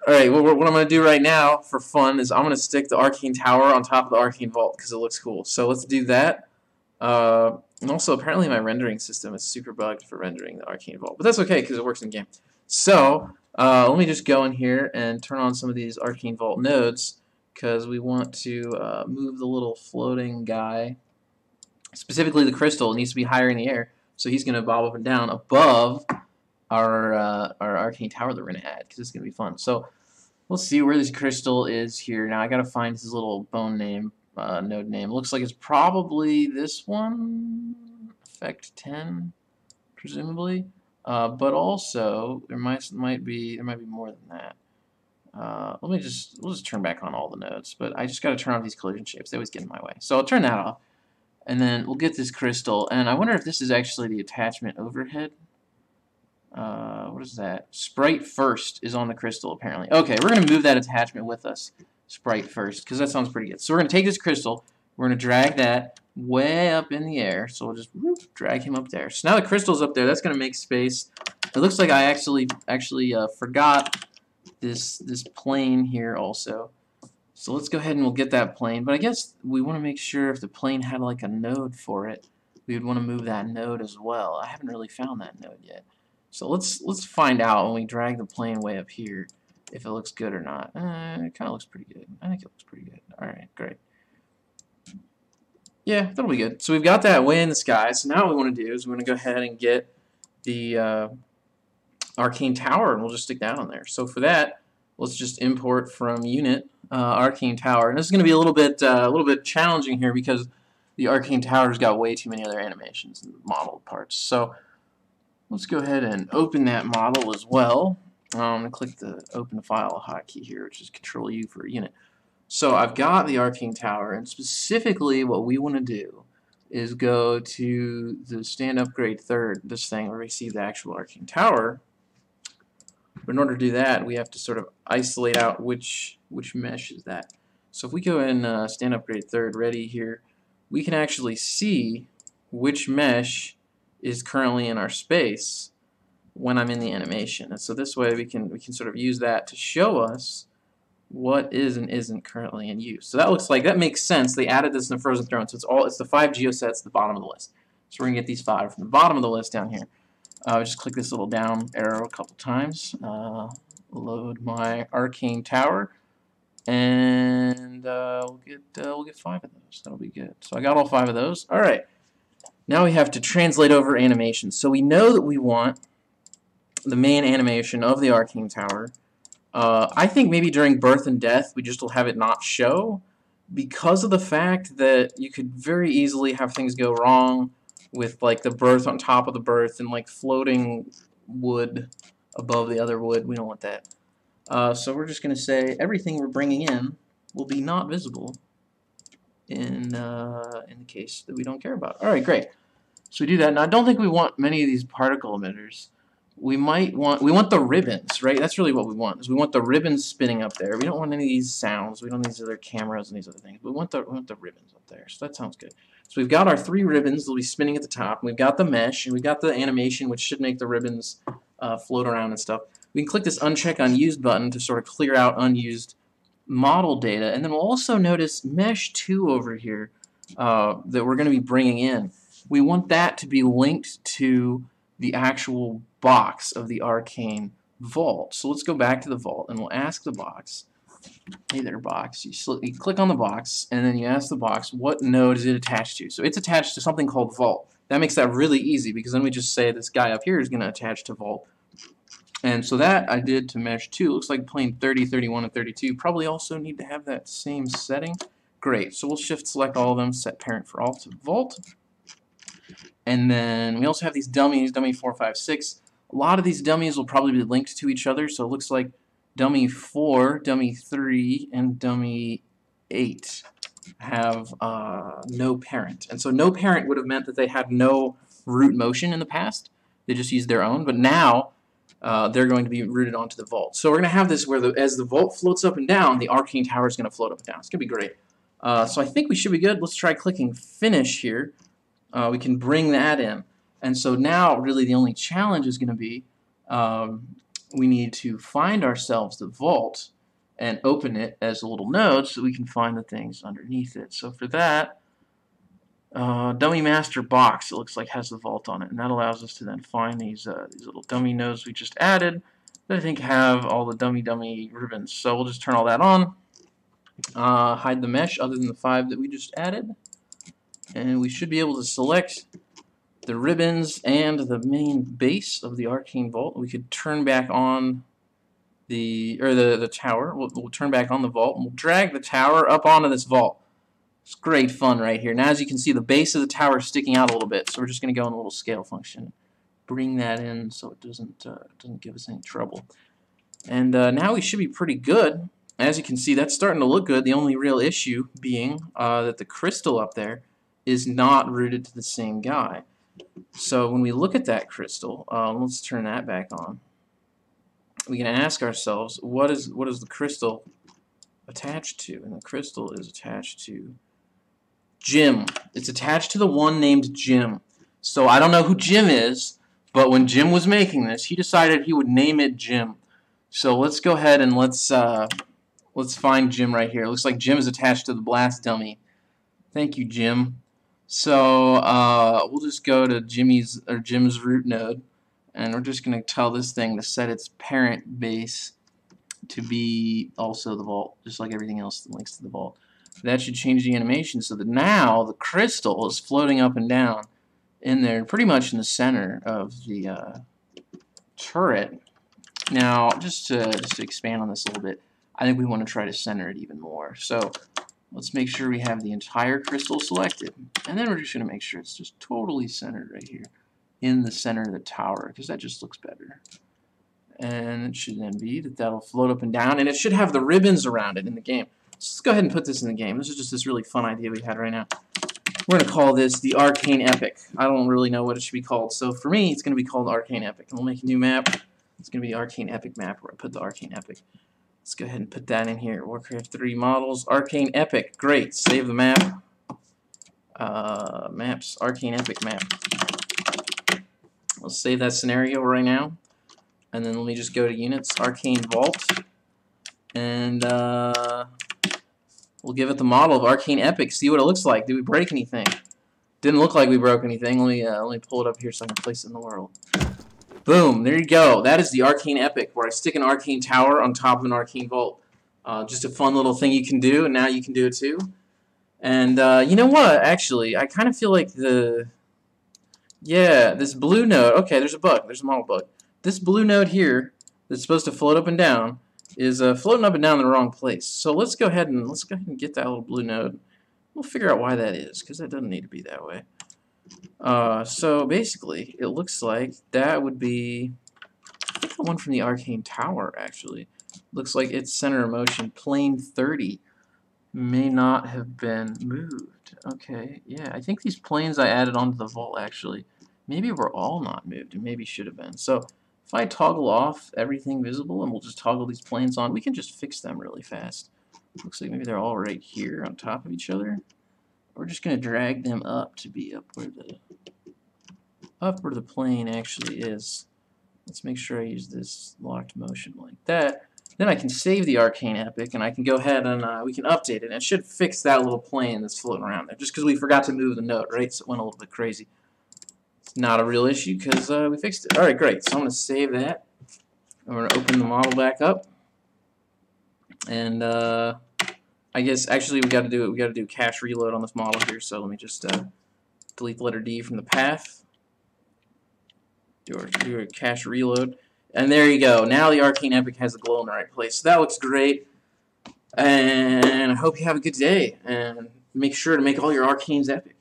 Alright, what I'm going to do right now for fun is I'm going to stick the Arcane Tower on top of the Arcane Vault because it looks cool. So let's do that. And also, apparently my rendering system is super bugged for rendering the Arcane Vault. But that's okay because it works in game. So, let me just go in here and turn on some of these Arcane Vault nodes because we want to move the little floating guy. Specifically the crystal needs to be higher in the air. So he's going to bob up and down above our Arcane Tower that we're going to add because it's going to be fun. So we'll see where this crystal is here. Now I got to find his little bone name, node name. Looks like it's probably this one, effect 10, presumably. But also there might be more than that. We'll just turn back on all the nodes. But I just got to turn off these collision shapes. They always get in my way. So I'll turn that off, and then we'll get this crystal. And I wonder if this is actually the attachment overhead. What is that? Sprite first is on the crystal, apparently. Okay, we're going to move that attachment with us, Sprite first, because that sounds pretty good. So we're going to take this crystal, we're going to drag that way up in the air, so we'll just drag him up there. So now the crystal's up there, that's going to make space. It looks like I actually forgot this plane here also. So let's go ahead and we'll get that plane, but I guess we want to make sure if the plane had like a node for it, we would want to move that node as well. I haven't really found that node yet. So let's find out when we drag the plane way up here if it looks good or not. It kind of looks pretty good. I think it looks pretty good. Alright, great. Yeah, that'll be good. So we've got that way in the sky. So now what we want to do is we're going to go ahead and get the Arcane Tower, and we'll just stick that on there. So for that, let's just import from unit Arcane Tower. And this is going to be a little bit challenging here because the Arcane Tower's got way too many other animations and modeled parts. So let's go ahead and open that model as well. I'm going to click the Open File hotkey here, which is Control U for a unit. So I've got the Arcane Tower, and specifically what we want to do is go to the Stand Upgrade Third, this thing where we see the actual Arcane Tower. But in order to do that, we have to sort of isolate out which mesh is that. So if we go in Stand Upgrade Third, ready here, we can actually see which mesh is currently in our space when I'm in the animation. And so this way we can sort of use that to show us what is and isn't currently in use. So that makes sense. They added this in the Frozen Throne, so it's the 5 geosets at the bottom of the list. So we're gonna get these 5 from the bottom of the list down here. Just click this little down arrow a couple times. Load my Arcane Tower, and we'll get 5 of those. That'll be good. So I got all 5 of those. All right. Now we have to translate over animations. So we know that we want the main animation of the Arcane Tower. I think maybe during birth and death we just will have it not show because of the fact that you could very easily have things go wrong with like the birth on top of the birth and like floating wood above the other wood. We don't want that. So we're just going to say everything we're bringing in will be not visible in the case that we don't care about. Alright, great. So we do that. Now I don't think we want many of these particle emitters. We want the ribbons, right? That's really what we want. Is we want the ribbons spinning up there. We don't want any of these sounds. We don't need these other cameras and these other things. But we want the ribbons up there. So that sounds good. So we've got our 3 ribbons that'll be spinning at the top. And we've got the mesh, and we've got the animation, which should make the ribbons float around and stuff. We can click this Uncheck Unused button to sort of clear out unused model data. And then we'll also notice Mesh 2 over here that we're going to be bringing in. We want that to be linked to the actual box of the Arcane Vault. So let's go back to the Vault, and we'll ask the box, hey there box, you click on the box, and then you ask the box what node is it attached to. So it's attached to something called Vault. That makes that really easy because then we just say this guy up here is going to attach to Vault. And so that I did to Mesh 2. Looks like plane 30, 31, and 32 probably also need to have that same setting. Great. So we'll shift select all of them, set parent for all to Vault. And then we also have these dummies, dummy 4, 5, 6. A lot of these dummies will probably be linked to each other, so it looks like dummy 4, dummy 3, and dummy 8 have no parent. And so no parent would have meant that they had no root motion in the past. They just used their own, but now they're going to be rooted onto the Vault. So we're going to have this where as the Vault floats up and down, the Arcane Tower is going to float up and down. It's going to be great. So I think we should be good. Let's try clicking Finish here. We can bring that in. And so now really the only challenge is going to be we need to find ourselves the vault and open it as a little node so we can find the things underneath it. So for that, dummy master box, it looks like, has the vault on it, and that allows us to then find these little dummy nodes we just added that I think have all the dummy ribbons. So we'll just turn all that on, hide the mesh other than the 5 that we just added, and we should be able to select the ribbons and the main base of the Arcane Vault. We could turn back on the tower. We'll turn back on the vault, and we'll drag the tower up onto this vault. It's great fun right here. Now, as you can see, the base of the tower is sticking out a little bit, so we're just going to go in a little scale function, bring that in so it doesn't give us any trouble. And now we should be pretty good. As you can see, that's starting to look good. The only real issue being that the crystal up there is not rooted to the same guy. So when we look at that crystal, let's turn that back on. We can ask ourselves, what is the crystal attached to? And the crystal is attached to Jim. It's attached to the one named Jim. So I don't know who Jim is, but when Jim was making this, he decided he would name it Jim. So let's go ahead and let's find Jim right here. It looks like Jim is attached to the blast dummy. Thank you, Jim. So we'll just go to Jim's root node, and we're just going to tell this thing to set its parent base to be also the vault, just like everything else that links to the vault. That should change the animation so that now the crystal is floating up and down in there, pretty much in the center of the turret. Now, just to expand on this a little bit, I think we want to try to center it even more. So let's make sure we have the entire crystal selected, and then we're just going to make sure it's just totally centered right here in the center of the tower, because that just looks better. And it should then be that that'll float up and down, and it should have the ribbons around it in the game. So let's go ahead and put this in the game. This is just this really fun idea we had right now. We're going to call this the Arcane Epic. I don't really know what it should be called, so for me, it's going to be called Arcane Epic. And we'll make a new map. It's going to be the Arcane Epic map where I put the Arcane Epic. Let's go ahead and put that in here. Warcraft 3 models, Arcane Epic. Great. Save the map. Maps, Arcane Epic map. Let's save that scenario right now. And then let me just go to Units, Arcane Vault. And we'll give it the model of Arcane Epic. See what it looks like. Did we break anything? Didn't look like we broke anything. Let me pull it up here so I can place it in the world. Boom, there you go. That is the Arcane Epic, where I stick an Arcane Tower on top of an Arcane Vault. Just a fun little thing you can do, and now you can do it too. And you know what, actually, I kind of feel like this blue node, okay, there's a bug, there's a model bug. This blue node here, that's supposed to float up and down, is floating up and down in the wrong place. So let's go ahead and get that little blue node. We'll figure out why that is, because that doesn't need to be that way. So basically, it looks like that would be, I think, the one from the Arcane Tower, actually. Looks like its center of motion, plane 30, may not have been moved. Okay, yeah, I think these planes I added onto the vault, actually, maybe were all not moved, and maybe should have been. So if I toggle off everything visible, and we'll just toggle these planes on, we can just fix them really fast. Looks like maybe they're all right here on top of each other. We're just going to drag them up to be up where the plane actually is. Let's make sure I use this locked motion like that. Then I can save the Arcane Epic, and I can go ahead and we can update it. And it should fix that little plane that's floating around there, just because we forgot to move the node, right? So it went a little bit crazy. It's not a real issue because we fixed it. All right, great. So I'm going to save that. I'm going to open the model back up, and I guess actually we got to do cache reload on this model here. So let me just delete the letter D from the path. Do a cache reload. And there you go. Now the Arcane Epic has the glow in the right place. So that looks great. And I hope you have a good day. And make sure to make all your Arcanes epic.